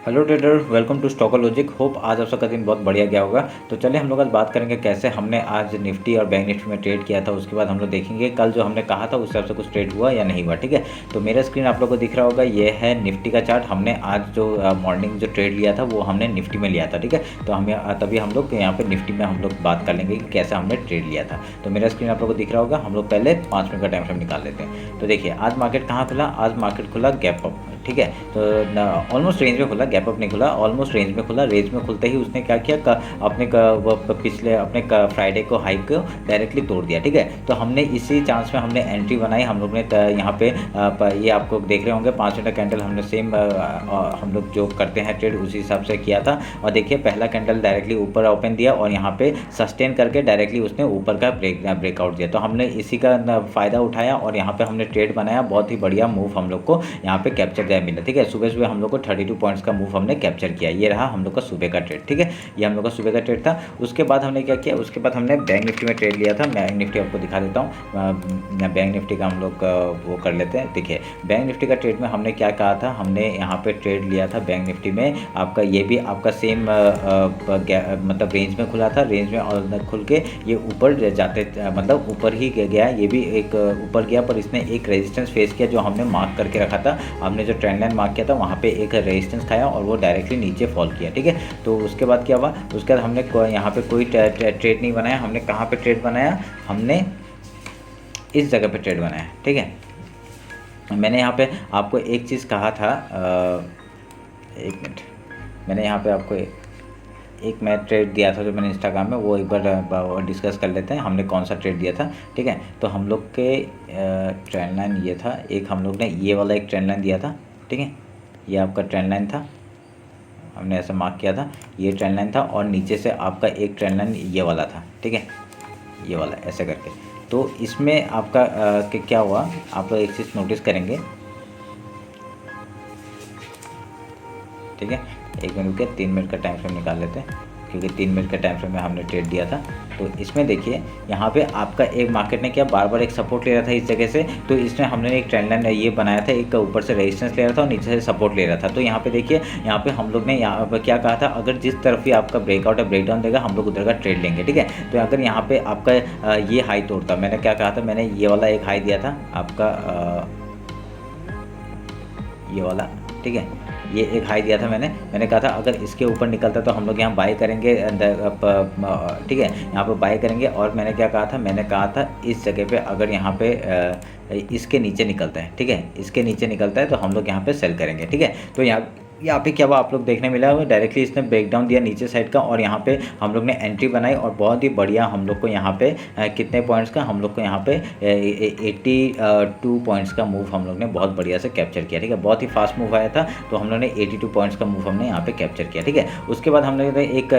Hello trader, welcome to Stockologic. Hope आज आप सबका दिन बहुत बढ़िया गया होगा। तो चलिए हम लोग आज बात करेंगे कैसे हमने आज निफ्टी और बैंक निफ्टी में ट्रेड किया था। उसके बाद हम लोग देखेंगे कल जो हमने कहा था उस हिसाब से कुछ ट्रेड हुआ या नहीं हुआ। ठीक है, तो मेरा स्क्रीन आप लोग को दिख रहा होगा, ये है निफ्टी का चार्ट। हमने आज जो मॉर्निंग जो ट्रेड लिया था वो हमने निफ्टी में लिया था। ठीक है, तो हम तभी हम लोग यहाँ पर निफ्टी में हम लोग बात कर लेंगे कि कैसे हमने ट्रेड लिया था। तो मेरा स्क्रीन आप लोग को दिख रहा होगा। हम लोग पहले 5 मिनट का टाइम फ्रेम निकाल लेते हैं। तो देखिए आज मार्केट कहाँ खुला, आज मार्केट खुला गैप अप। ठीक है, तो ऑलमोस्ट रेंज में खुला, गैप अप नहीं खुला, ऑलमोस्ट रेंज में खुला। रेंज में खुलते ही उसने क्या किया, अपने पिछले अपने फ्राइडे को हाई को डायरेक्टली तोड़ दिया। ठीक है, तो हमने इसी चांस में हमने एंट्री बनाई। हम लोग ने यहाँ पे ये आपको देख रहे होंगे 5 मिनट का कैंडल हमने सेम हम लोग जो करते हैं ट्रेड उसी हिसाब से किया था। और देखिए पहला कैंडल डायरेक्टली ऊपर ओपन दिया और यहाँ पे सस्टेन करके डायरेक्टली उसने ऊपर का ब्रेकआउट दिया। तो हमने इसी का फ़ायदा उठाया और यहाँ पे हमने ट्रेड बनाया। बहुत ही बढ़िया मूव हम लोग को यहाँ पे कैप्चर मिला। ठीक है, सुबह सुबह हम लोग को 32 पॉइंट्स का मूव हमने कैप्चर किया। ये रहा हम लोग का सुबह का ट्रेड। ठीक है, ये हम लोग का सुबह का ट्रेड था। उसके बाद हमने क्या किया, उसके बाद हमने बैंक निफ्टी में ट्रेड लिया था। बैंक निफ्टी आपको दिखा देता हूँ। बैंक निफ्टी का हम लोग वो कर लेते हैं। देखिए बैंक निफ्टी का ट्रेड में हमने क्या कहा था, हमने यहाँ पे ट्रेड लिया था बैंक निफ्टी में। आपका ये भी आपका सेम मतलब रेंज में खुला था। रेंज में और खुल के ये ऊपर जाते मतलब ऊपर ही गया। ये भी एक ऊपर गया पर इसने एक रेजिस्टेंस फेस किया जो हमने मार्क करके रखा था। हमने जो ट्रेंड लाइन मार्क किया था वहाँ पे एक रेजिस्टेंस खाया और वो डायरेक्टली नीचे फॉल किया। ठीक है, तो उसके बाद क्या हुआ, उसके बाद हमने यहाँ पे कोई ट्रेड नहीं बनाया। हमने कहाँ पे ट्रेड बनाया, हमने इस जगह पे ट्रेड बनाया। ठीक है, मैंने यहाँ पे आपको एक चीज़ कहा था, एक मिनट, मैंने यहाँ पे आपको एक मैं ट्रेड दिया था जो मैंने इंस्टाग्राम में, वो एक बार डिस्कस कर लेते हैं हमने कौन सा ट्रेड दिया था। ठीक है, तो हम लोग के ट्रेंड लाइन ये था, एक हम लोग ने ये वाला एक ट्रेंड लाइन दिया था। ठीक है, ये आपका ट्रेंड लाइन था, हमने ऐसा मार्क किया था, ये ट्रेंड लाइन था। और नीचे से आपका एक ट्रेंड लाइन ये वाला था। ठीक है, ये वाला ऐसे करके। तो इसमें आपका क्या हुआ, आप लोग एक चीज़ नोटिस करेंगे। ठीक है, एक मिनट के 3 मिनट का टाइम फ्रेम निकाल लेते हैं क्योंकि 3 मिनट का टाइम फ्रेम में हमने ट्रेड दिया था। तो इसमें देखिए यहाँ पे आपका एक मार्केट ने क्या बार बार एक सपोर्ट ले रहा था इस जगह से। तो इसने हमने एक ट्रेंड लाइन ये बनाया था, एक ऊपर से रेजिस्टेंस ले रहा था और नीचे से सपोर्ट ले रहा था। तो यहाँ पे देखिए, यहाँ पे हम लोग ने यहाँ पर क्या कहा था, अगर जिस तरफ ही आपका ब्रेकआउट या ब्रेकडाउन देगा हम लोग उधर का ट्रेड लेंगे। ठीक है, तो अगर यहाँ पे आपका ये हाई तोड़ता, मैंने क्या कहा था, मैंने ये वाला एक हाई दिया था आपका ये वाला। ठीक है, ये एक हाई दिया था मैंने कहा था अगर इसके ऊपर निकलता तो हम लोग यहाँ बाय करेंगे। ठीक है, यहाँ पर बाय करेंगे। और मैंने क्या कहा था, मैंने कहा था इस जगह पे अगर यहाँ पे इसके नीचे निकलता है, ठीक है, इसके नीचे निकलता है तो हम लोग यहाँ पे सेल करेंगे। ठीक है, तो यहाँ पे क्या हुआ आप लोग देखने मिला हुआ, डायरेक्टली इसने ब्रेकडाउन दिया नीचे साइड का और यहाँ पे हम लोग ने एंट्री बनाई और बहुत ही बढ़िया हम लोग को यहाँ पे कितने पॉइंट्स का, हम लोग को यहाँ पे 82 पॉइंट्स का मूव हम लोग ने बहुत बढ़िया से कैप्चर किया। ठीक है, बहुत ही फास्ट मूव आया था तो हम लोग ने 82 पॉइंट्स का मूव हमने यहाँ पे कैप्चर किया। ठीक है, उसके बाद हमने एक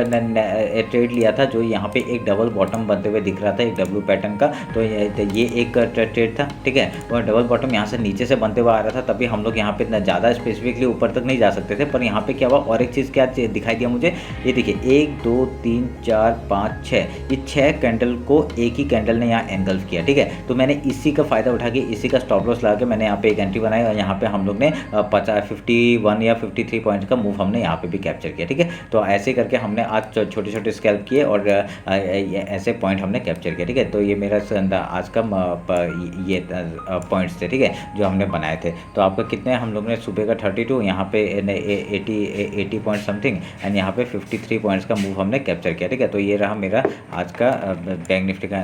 ट्रेड लिया था जो यहाँ पे एक डबल बॉटम बनते हुए दिख रहा था, एक डब्ल्यू पैटर्न का। तो ये एक ट्रेड था। ठीक है, और डबल बॉटम यहाँ से नीचे से बनते हुए आ रहा था, तभी हम लोग यहाँ पे इतना ज़्यादा स्पेसिफिकली ऊपर तक नहीं जा सकते थे। पर यहाँ पे क्या हुआ, और एक चीज़ क्या दिखाई दिया मुझे, ये देखिए 1 2 3 4 5 6, ये 6 कैंडल को एक ही कैंडल ने यहाँ एंगल्फ किया। ठीक है, तो मैंने इसी का फ़ायदा उठा के इसी का स्टॉप लॉस लगा के मैंने यहाँ पे एक एंट्री बनाई और यहाँ पे हम लोग ने 51 या 53 पॉइंट्स का मूव हमने यहाँ पे भी कैप्चर किया। ठीक है, तो ऐसे करके हमने आज छोटे छोटे स्कैल्प किए और ऐसे पॉइंट हमने कैप्चर किया। ठीक है, तो ये मेरा आज का ये पॉइंट्स थे। ठीक है, जो हमने बनाए थे। तो आपका कितने हम लोग ने सुबह का 32, यहाँ पे 80 पॉइंट समथिंग एंड यहाँ पे 53 पॉइंट्स का मूव हमने कैप्चर किया। ठीक है, तो ये रहा मेरा आज का बैंक निफ्टी का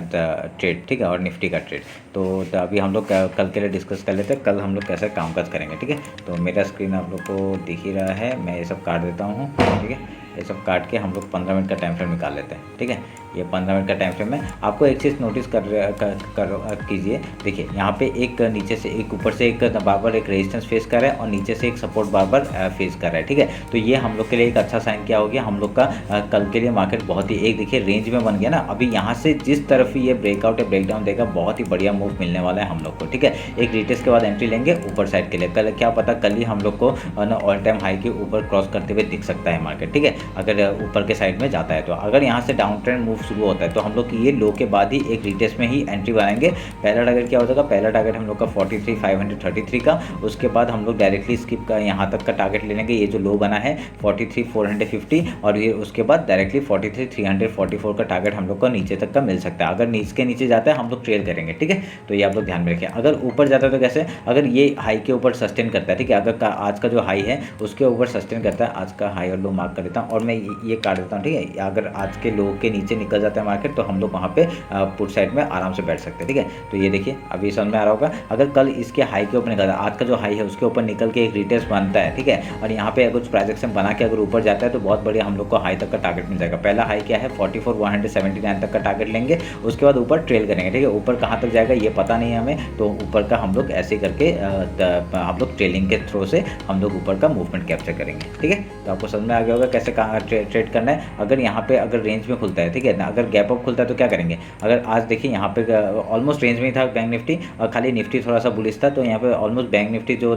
ट्रेड। ठीक है, और निफ्टी का ट्रेड। तो अभी हम लोग कल के लिए डिस्कस कर लेते हैं, कल हम लोग कैसे कामकाज करेंगे। ठीक है, तो मेरा स्क्रीन आप लोग को दिख ही रहा है, मैं ये सब काट देता हूँ। ठीक है, ये सब काट के हम लोग 15 मिनट का टाइम फ्रेम निकाल लेते हैं। ठीक है, ये 15 मिनट का टाइम फ्रेम है। आपको एक चीज़ नोटिस कीजिए, देखिए यहाँ पे एक नीचे से एक ऊपर से एक बार एक रेजिस्टेंस फेस कर रहा है और नीचे से एक सपोर्ट बार फेस कर रहा है। ठीक है, तो ये हम लोग के लिए एक अच्छा साइन क्या हो गया, हम लोग का कल के लिए मार्केट बहुत ही एक देखिए रेंज में बन गया ना। अभी यहाँ से जिस तरफ ही ये ब्रेकआउट या ब्रेकडाउन देगा बहुत ही बढ़िया मूव मिलने वाला है हम लोग को। ठीक है, एक रिटेस्ट के बाद एंट्री लेंगे ऊपर साइड के लिए। कल क्या पता कल ही हम लोग को ऑल टाइम हाई के ऊपर क्रॉस करते हुए दिख सकता है मार्केट। ठीक है, अगर ऊपर के साइड में जाता है तो। अगर यहाँ से डाउन ट्रेंड मूव शुरू होता है तो हम लोग ये लो के बाद ही एक रिटेस्ट में ही एंट्री बनाएंगे। पहला टारगेट क्या हो जाएगा, पहला टारगेट हम लोग का 43,533 का, उसके बाद हम लोग डायरेक्टली स्किप का यहाँ तक का टारगेट ले लेंगे, ये जो लो बना है 43,450, और ये उसके बाद डायरेक्टली 43,344 का टारगेट हम लोग को नीचे तक का मिल सकता है। अगर नीचे के नीचे जाता है हम लोग ट्रेल करेंगे, ठीक है। तो ये आप लोग ध्यान में रखें। अगर ऊपर जाता है तो कैसे, अगर ये हाई के ऊपर सस्टेन करता है, ठीक है, अगर आज का जो हाई है उसके ऊपर सस्टेन करता है, आज का हाई और लो मार्क कर देता हूँ और मैं ये काट देता हूँ, ठीक है। अगर आज के लो के नीचे निकल जाता है मार्केट तो हम लोग वहाँ पे पुट साइड में आराम से बैठ सकते हैं, ठीक है। तो ये देखिए अभी समझ में आ रहा होगा। अगर कल इसके हाई के ऊपर निकलता है, आज का जो हाई है उसके ऊपर निकल के एक रिटेस्ट बनता है, ठीक है, और यहाँ पे कुछ प्राइस एक्शन बना के अगर ऊपर जाता है तो बहुत बढ़िया हम लोग को हाई तक का टारगेट मिल जाएगा। पहला हाई क्या है 44,179 तक का टारगेट लेंगे, उसके बाद ऊपर ट्रेल करेंगे, ठीक है। ऊपर कहाँ तक जाएगा ये पता नहीं है हमें, तो ऊपर का हम लोग ऐसे करके हम लोग ट्रेलिंग के थ्रू से हम लोग ऊपर का मूवमेंट कैप्चर करेंगे, ठीक है। तो आपको समझ में आ गया होगा कैसे कहाँ ट्रेड करना है। अगर यहाँ पे अगर रेंज में खुलता है, ठीक है ना, अगर गैप अप खुलता है तो क्या करेंगे। अगर आज देखिए यहाँ पे ऑलमोस्ट रेंज में ही था बैंक निफ्टी, और खाली निफ्टी थोड़ा सा बुलिश था, तो यहाँ पे ऑलमोस्ट बैंक निफ्टी जो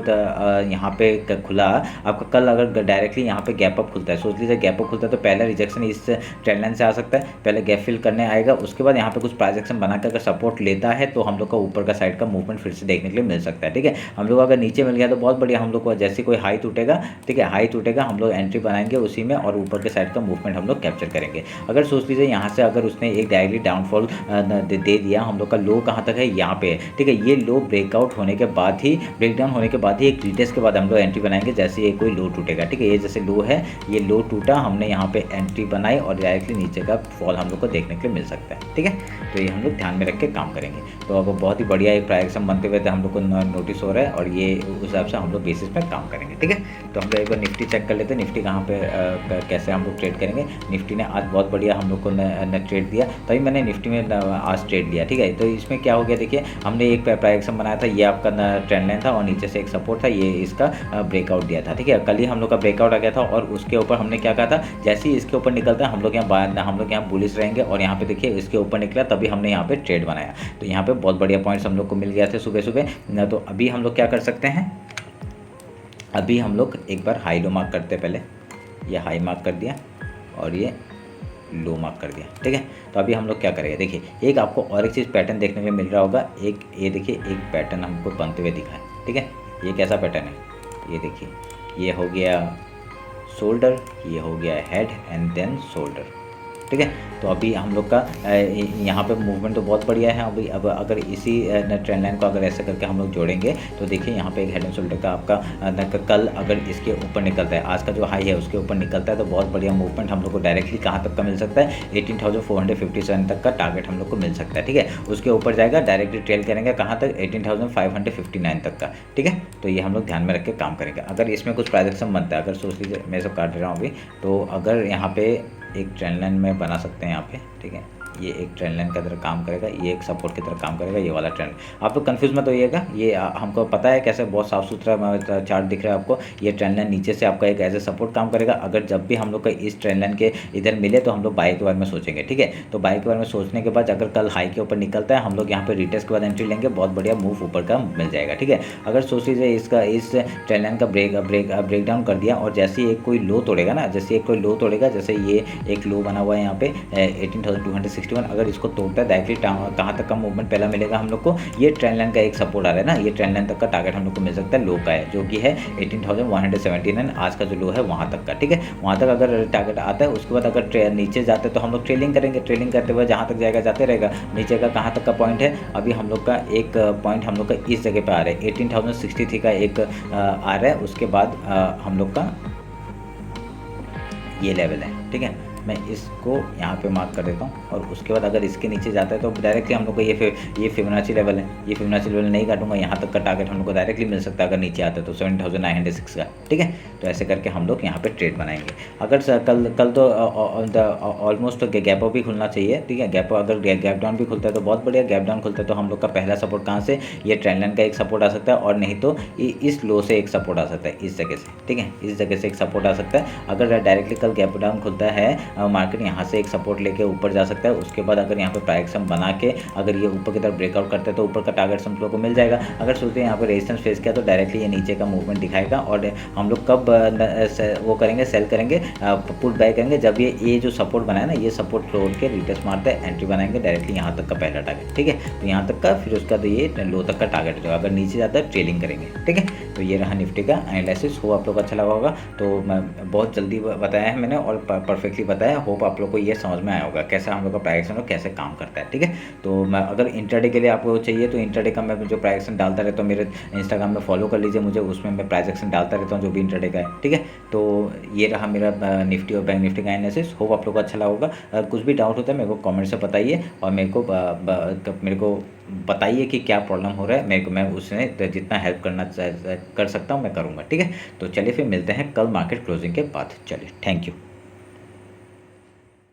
यहाँ पे खुला आपका, कल अगर डायरेक्टली यहाँ पे गैप अप खुलता है, सोच लीजिए गैप अप खुलता है तो पहला रिजेक्शन इस ट्रेंड लाइन से आ सकता है, पहले गैप फिल करने आएगा, उसके बाद यहाँ पे कुछ प्राइस एक्शन बनाकर अगर सपोर्ट लेता है तो हम लोग का ऊपर का साइड का मूवमेंट फिर से देखने के लिए मिल सकता है, ठीक है। हम लोग अगर नीचे मिल गया तो बहुत बढ़िया, हम लोग को जैसे कोई हाई टूटेगा, ठीक है, हाई टूटेगा हम लोग एंट्री बनाएंगे उसी में और ऊपर के साइड का मूवमेंट हम लोग कैप्चर करेंगे। अगर सोच लीजिए यहाँ से अगर उसने एक डायरेक्टली डाउनफॉल दे दिया, हम लोग का लो कहाँ तक है यहाँ पे, ठीक है, ये लो ब्रेकआउट होने के बाद ही, ब्रेकडाउन होने के बाद ही एक रिटेस्ट के बाद हम लोग एंट्री बनाएंगे जैसे ये कोई लो टूटेगा, ठीक है। ये जैसे लो है, ये लो टूटा, हमने यहाँ पे एंट्री बनाई और डायरेक्टली नीचे का फॉल हम लोग को देखने के लिए मिल सकता है, ठीक है। तो ये हम लोग ध्यान में रख के काम करेंगे। तो अब बहुत ही बढ़िया एक प्राइस एक्शन बनते हुए हम लोग को नोटिस हो रहा है और ये उस हिसाब से हम लोग बेसिस पे काम करेंगे, ठीक है। तो हम लोग एक बार निफ्टी चेक कर लेते हैं, निफ्टी कहाँ पे कैसे हम लोग ट्रेड करेंगे। निफ्टी ने आज बहुत बढ़िया हम लोग को ट्रेड दिया, तभी मैंने निफ्टी में आज ट्रेड लिया, ठीक है। तो इसमें क्या हो गया देखिए, हमने एक प्राइस एक्शन बनाया था, ये आपका ट्रेंड लाइन था और नीचे से एक सपोर्ट था, ये इसका ब्रेकआउट दिया था, ठीक है। कल ही हम लोग का ब्रेकआउट आ गया था और उसके ऊपर हमने क्या कहा था, जैसे ही इसके ऊपर निकलता है हम लोग यहाँ बुलिश रहेंगे, और यहाँ पे देखिए इसके ऊपर निकला तभी हमने यहाँ पे ट्रेड बनाया। तो यहाँ पे बहुत बढ़िया पॉइंट्स हम लोग को मिल गया थे सुबह सुबह। तो अभी हम लोग क्या कर सकते हैं, अभी हम लोग एक बार हाई लो मार्क करते हैं। पहले ये हाई मार्क कर दिया और ये लो मार्क कर दिया, ठीक है। तो अभी हम लोग क्या करेंगे, देखिए एक आपको और एक चीज़ पैटर्न देखने को मिल रहा होगा, एक ये देखिए एक पैटर्न हमको बनते हुए दिखा है, ठीक है। ये कैसा पैटर्न है, ये देखिए, ये हो गया शोल्डर, ये हो गया हेड एंड देन शोल्डर, ठीक है। तो अभी हम लोग का यहाँ पे मूवमेंट तो बहुत बढ़िया है। अभी अब अगर इसी ट्रेंड लाइन को अगर ऐसे करके हम लोग जोड़ेंगे तो देखिए यहाँ पे एक हेड एंड शोल्डर का आपका कल अगर इसके ऊपर निकलता है, आज का जो हाई है उसके ऊपर निकलता है तो बहुत बढ़िया मूवमेंट हम लोग को डायरेक्टली कहाँ तक का मिल सकता है, 18,457 तक का टारगेट हम लोग को मिल सकता है, ठीक है। उसके ऊपर जाएगा, डायरेक्टली ट्रेल करेंगे कहाँ तक, 18,559 तक का, ठीक है। तो ये हम लोग ध्यान में रख के काम करेंगे। अगर इसमें कुछ प्राइस एक्शन बनता है, अगर सोच लीजिए मैं सब काट रहा हूँ अभी, तो अगर यहाँ पे एक ट्रेंड लाइन में बना सकते हैं यहाँ पे, ठीक है, ये एक ट्रेंड लाइन की तरह काम करेगा, ये एक सपोर्ट की तरह काम करेगा, ये वाला ट्रेंड। आप लोग कंफ्यूज मत होइएगा, ये हमको पता है कैसे, बहुत साफ सुथरा चार्ट दिख रहा है आपको। ये ट्रेंड लाइन नीचे से आपका एक एज ए सपोर्ट काम करेगा। अगर जब भी हम लोग का इस ट्रेंड लाइन के इधर मिले तो हम लोग बाई के बारे में सोचेंगे, ठीक है। तो बाई के बारे में सोचने के बाद अगर कल हाई के ऊपर निकलता है हम लोग यहाँ पे रिटेस्ट के बाद एंट्री लेंगे, बहुत बढ़िया मूव ऊपर का मिल जाएगा, ठीक है। अगर सोच लीजिए इसका इस ट्रेंड लाइन का ब्रेक डाउन कर दिया और जैसे ही एक कोई लो तोड़ेगा ना, जैसे एक कोई लो तोड़ेगा, जैसे ये एक लो बना हुआ है यहाँ पे 18,261, अगर इसको तोड़ता है डायरेक्टली कहाँ तक का मूवमेंट पहला मिलेगा हम लोग को, ये ट्रेंड लाइन का एक सपोर्ट आ रहा है ना, ये ट्रेंड लाइन तक का टारगेट हम लोग को मिल सकता है लो का है, जो कि है 18,179, आज का जो लो है वहाँ तक का, ठीक है। वहाँ तक अगर टारगेट आता है उसके बाद अगर नीचे जाते हैं तो हम लोग ट्रेलिंग करेंगे, ट्रेलिंग करते हुए जहाँ तक जाएगा जाते रहेगा। नीचे का कहाँ तक का पॉइंट है, अभी हम लोग का एक पॉइंट हम लोग का इस जगह पे आ रहा है, 18,063 का एक आ रहा है, उसके बाद हम लोग का ये लेवल है, ठीक है। मैं इसको यहाँ पे मार्क कर देता हूँ और उसके बाद अगर इसके नीचे जाता है तो डायरेक्टली हम लोग को ये फिबोनाची लेवल है, ये फिबोनाची लेवल नहीं काटूंगा, यहाँ तक का टारगेट हम लोग को डायरेक्टली मिल सकता है अगर नीचे आता है तो 7,906 का, ठीक है। तो ऐसे करके हम लोग यहाँ पे ट्रेड बनाएंगे। अगर कल तो ऑलमोस्ट गैप अप भी खुलना चाहिए, ठीक है। गैप अगर गैप डाउन भी खुलता है तो बहुत बढ़िया, गैप डाउन खुलता है तो हम लोग का पहला सपोर्ट कहाँ से, ये ट्रेंड लाइन का एक सपोर्ट आ सकता है, और नहीं तो इस लो से एक सपोर्ट आ सकता है, इस जगह से, ठीक है, इस जगह से एक सपोर्ट आ सकता है। अगर डायरेक्टली कल गैप डाउन खुलता है मार्केट यहाँ से एक सपोर्ट लेके ऊपर जा सकता है। उसके बाद अगर यहाँ पे प्राइस एक्शन बना के अगर ये ऊपर की तरफ ब्रेकआउट करते हैं तो ऊपर का टारगेट हम लोग को मिल जाएगा। अगर सोचते हैं यहाँ पे रेजिस्टेंस फेस किया तो डायरेक्टली ये नीचे का मूवमेंट दिखाएगा और हम लोग कब वो करेंगे, सेल करेंगे, पुट बाय करेंगे जब ये जो सपोर्ट बनाया ना, ये सपोर्ट तोड़ के रिटेस्ट मारते हैं, एंट्री बनाएंगे डायरेक्टली यहाँ तक का पहला टारगेट, ठीक है। तो यहाँ तक का, फिर उसका तो ये लो तक का टारगेट जो अगर नीचे जाता है ट्रेलिंग करेंगे, ठीक है। तो ये रहा निफ्टी का एनालिसिस। हो आप लोग को अच्छा लगा होगा। तो मैं बहुत जल्दी बताया है मैंने और परफेक्टली बताया। होप आप लोग को ये समझ में आया होगा कैसे हम लोग का प्राइस एक्शन कैसे काम करता है, ठीक है। तो मैं अगर इंट्राडे के लिए आपको चाहिए तो इंट्राडे का मैं जो प्राइस एक्शन डालता रहता हूँ, मेरे इंस्टाग्राम में फॉलो कर लीजिए मुझे, उसमें मैं प्राइस एक्शन डालता रहता हूँ जो भी इंट्राडे का है, ठीक है। तो ये रहा मेरा निफ्टी और बैंक निफ्टी का एनालिसिस। होप आप लोग को अच्छा लगा होगा। अगर कुछ भी डाउट होता है मेरे को कमेंट से बताइए और मेरे को बताइए कि क्या प्रॉब्लम हो रहा है। मैं उसमें जितना हेल्प कर सकता हूँ मैं करूँगा, ठीक है। तो चलिए फिर मिलते हैं कल मार्केट क्लोजिंग के बाद। चलिए, थैंक यू।